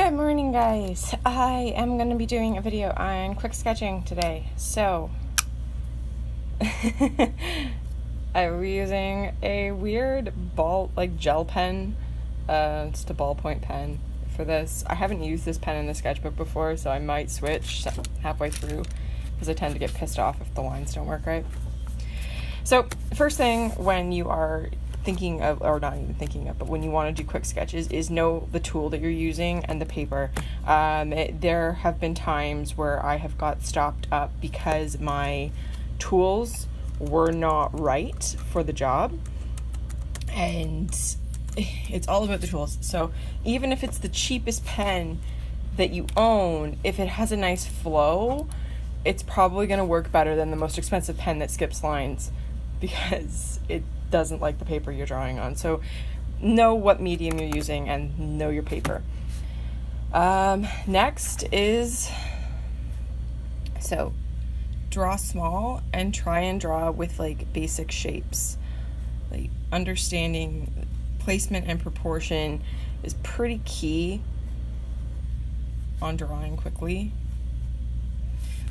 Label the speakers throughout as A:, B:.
A: Good morning, guys. I am going to be doing a video on quick sketching today. So, I'm using a weird gel pen. It's a ballpoint pen for this. I haven't used this pen in the sketchbook before, so I might switch halfway through because I tend to get pissed off if the lines don't work right. So, first thing when you are thinking of, or not even thinking of, but when you want to do quick sketches, is know the tool that you're using and the paper. There have been times where I have got stopped up because my tools were not right for the job, and it's all about the tools. So even if it's the cheapest pen that you own, if it has a nice flow, it's probably going to work better than the most expensive pen that skips lines, because it doesn't like the paper you're drawing on. So know what medium you're using and know your paper. Next is, so draw small and try and draw with like basic shapes. Like understanding placement and proportion is pretty key on drawing quickly.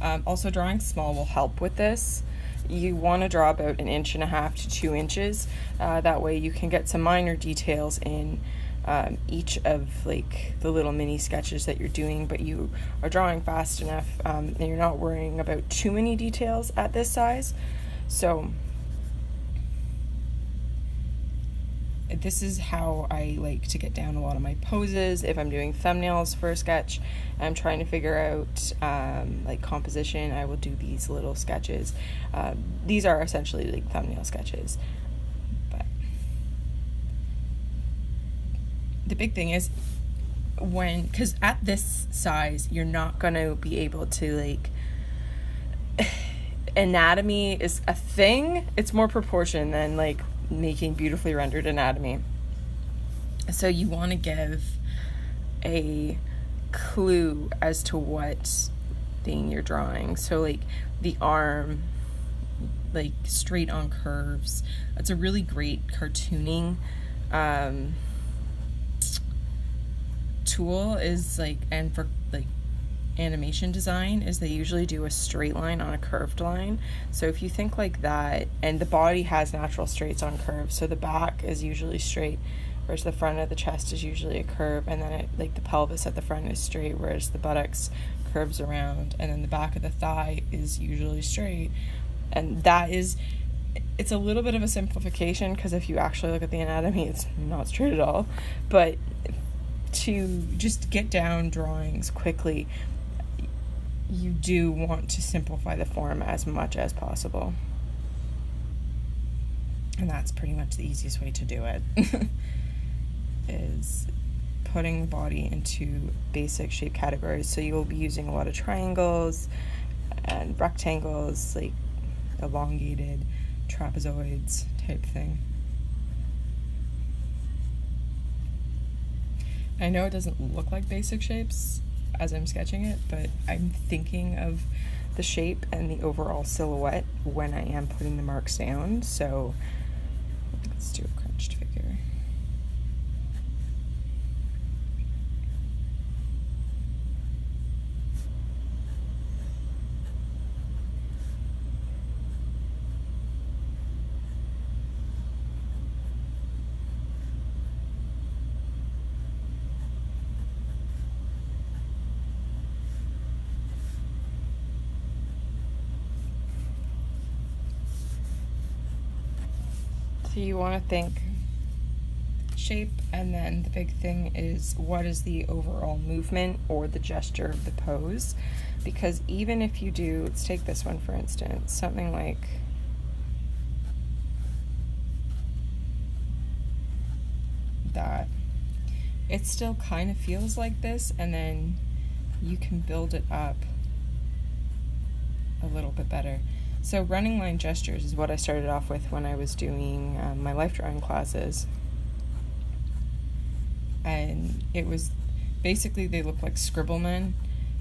A: Also, drawing small will help with this. You want to draw about 1.5 inches to 2 inches. That way you can get some minor details in each of like the little mini sketches that you're doing, but you are drawing fast enough and you're not worrying about too many details at this size. So this is how I like to get down a lot of my poses. If I'm doing thumbnails for a sketch, I'm trying to figure out like composition, I will do these little sketches. These are essentially like thumbnail sketches. But the big thing is because at this size, you're not going to be able to like, anatomy is a thing. It's more proportion than like making beautifully rendered anatomy. So you want to give a clue as to what thing you're drawing. So like the arm, like straight on curves. That's a really great cartooning tool, is like, and for like animation design, is they usually do a straight line on a curved line. So if you think like that, and the body has natural straights on curves, so the back is usually straight, whereas the front of the chest is usually a curve, and then like the pelvis at the front is straight, whereas the buttocks curves around, and then the back of the thigh is usually straight. And it's a little bit of a simplification, because if you actually look at the anatomy, it's not straight at all. But to just get down drawings quickly, you do want to simplify the form as much as possible. And that's pretty much the easiest way to do it, is putting the body into basic shape categories. So you will be using a lot of triangles and rectangles, like elongated trapezoids type thing. I know it doesn't look like basic shapes as I'm sketching it, but I'm thinking of the shape and the overall silhouette when I am putting the marks down. So let's do a crunched figure. So you want to think shape, and then the big thing is, what is the overall movement or the gesture of the pose? Because even if you do, let's take this one for instance, something like that, it still kind of feels like this, and then you can build it up a little bit better. So running line gestures is what I started off with when I was doing my life drawing classes. And it was basically, they look like scribble men,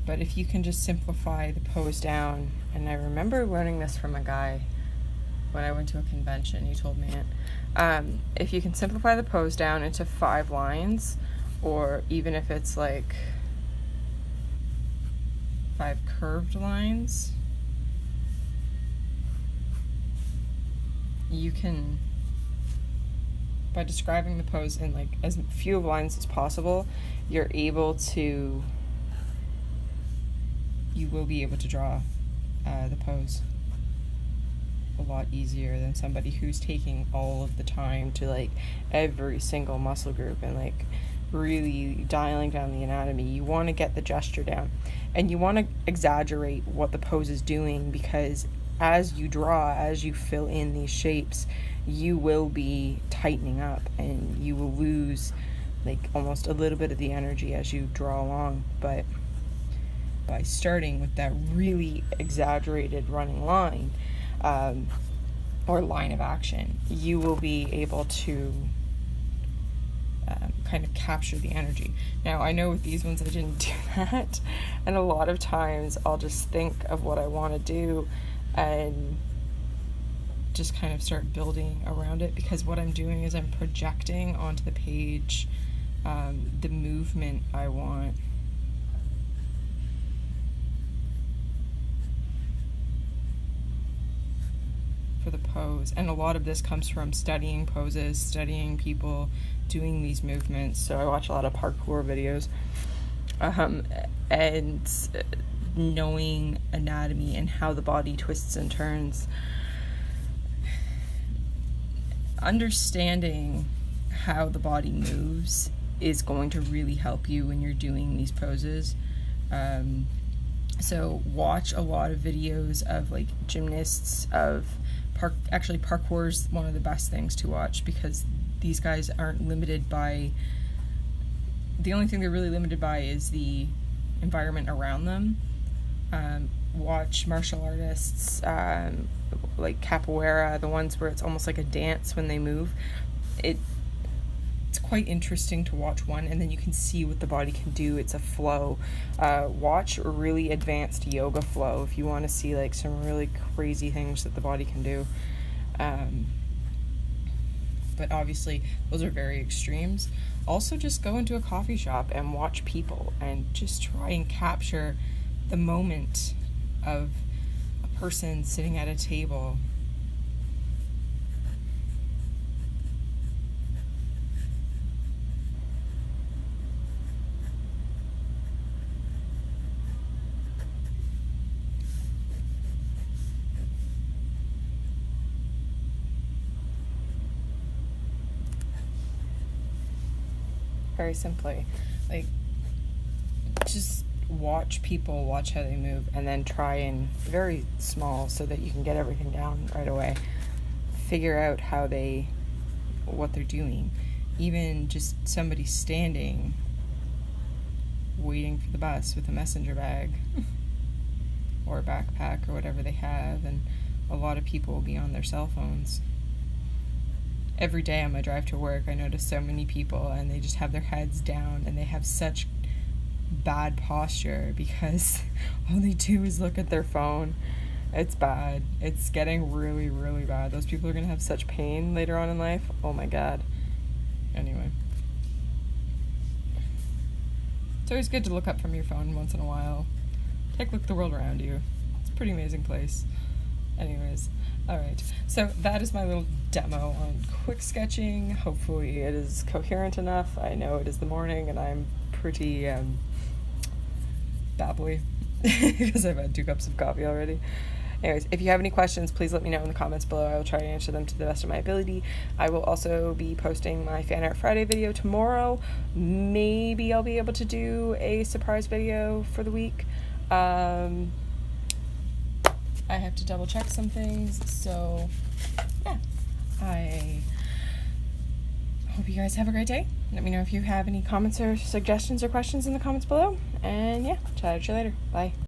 A: but if you can just simplify the pose down, and I remember learning this from a guy when I went to a convention, he told me it. If you can simplify the pose down into 5 lines, or even if it's like 5 curved lines, you can, by describing the pose in like as few of lines as possible, you will be able to draw the pose a lot easier than somebody who's taking all of the time to like every single muscle group and like really dialing down the anatomy. You want to get the gesture down and you want to exaggerate what the pose is doing, because as you draw, as you fill in these shapes, you will be tightening up and you will lose like almost a little bit of the energy as you draw along. But by starting with that really exaggerated running line, or line of action, you will be able to kind of capture the energy. Now, I know with these ones I didn't do that, and a lot of times I'll just think of what I want to do and just kind of start building around it, because what I'm doing is I'm projecting onto the page the movement I want. For the pose, and a lot of this comes from studying poses, studying people doing these movements. So I watch a lot of parkour videos, and knowing anatomy and how the body twists and turns. Understanding how the body moves is going to really help you when you're doing these poses. So watch a lot of videos of like gymnasts, of parkour is one of the best things to watch, because these guys aren't limited by, the only thing they're really limited by is the environment around them. Watch martial artists, like capoeira, the ones where it's almost like a dance when they move. It's quite interesting to watch one, and then you can see what the body can do. It's a flow. Watch really advanced yoga flow if you want to see like some really crazy things that the body can do. But obviously those are very extremes. Also, just go into a coffee shop and watch people and just try and capture the moment of a person sitting at a table. Very simply, like, just watch people, watch how they move, and then try and very small so that you can get everything down right away. Figure out what they're doing. Even just somebody standing, waiting for the bus with a messenger bag or a backpack or whatever they have, and a lot of people will be on their cell phones. Every day on my drive to work, I notice so many people and they just have their heads down and they have such bad posture because all they do is look at their phone. It's bad. It's getting really, really bad. Those people are going to have such pain later on in life. Oh my God. Anyway. It's always good to look up from your phone once in a while. Take a look at the world around you. It's a pretty amazing place. Anyways. Alright, so that is my little demo on quick sketching. Hopefully it is coherent enough. I know it is the morning and I'm pretty babbly because I've had 2 cups of coffee already. Anyways, if you have any questions, please let me know in the comments below. I will try to answer them to the best of my ability. I will also be posting my Fan Art Friday video tomorrow. Maybe I'll be able to do a surprise video for the week. I have to double check some things, so yeah. I hope you guys have a great day. Let me know if you have any comments or suggestions or questions in the comments below. And yeah, chat at you later. Bye.